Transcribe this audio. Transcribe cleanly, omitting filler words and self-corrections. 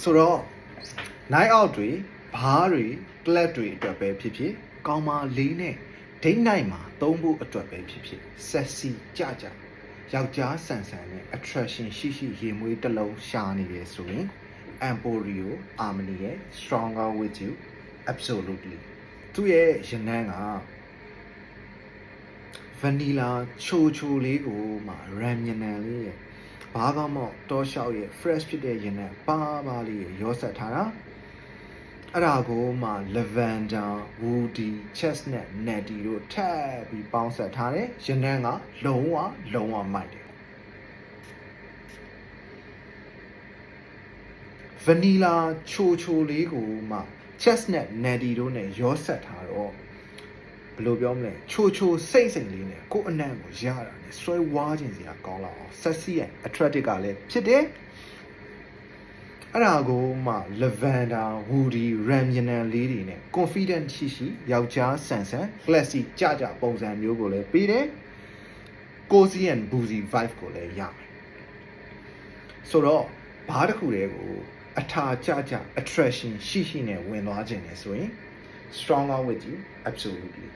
ဆိုတော့ night out တွေဘားတွေ club တွေအတွက်ပဲဖြစ်ဖြစ်ကောင်းမလေးနဲ့ date night မှာသုံးဖို့အတွက်ပဲဖြစ်ဖြစ် sexy ကြကြယောက်ျားဆန်ဆန်နဲ့ attraction ရှိရေမွေးတစ်လုံးရှာနေတယ်ဆိုရင် Emporio Harmony ရဲ့ Stronger with You absolutely သူ့ရဲ့ရနန်းက vanilla ချိုလေးကိုမှ ram ရနန်းလေးရဲ့ဘာကမော့တောလျှောက်ရဲ့ fresh ဖြစ်တဲ့ရနန်းပါလေးရဲ့ရောဆက်ထားတာအဲ့ဒါကိုမှ lavender woody chestnut nutty တို့ထပ်ပြီးပေါင်းဆက်ထားတယ်ရနန်းကလုံးဝမိုက်တယ် vanilla ချိုလေးကိုမှ chestnut nutty တို့နဲ့ရောဆက်ထားတော့ဘယ်လိုပြောမလဲချိုစိတ်လေးနဲ့ကိုယ်အနံ့ကိုရတာနဲ့ဆွဲဝါးခြင်းစရာကောင်းလာအောင် sexy and attractive ကလည်းဖြစ်တယ်အဲ့ဒါကိုမှ lavender woody ram ရနံလေးတွေနဲ့ confident ရှိယောက်ျားဆန်ဆန် classy ကြပုံစံမျိုးကိုလည်းပေးတယ် cozy and boozy vibe ကိုလည်းရမယ်ဆိုတော့ဘာတစ်ခုတည်းကိုအထာကြattraction ရှိနဲ့ဝင်သွားခြင်းလေဆိုရင် stronger with you absolutely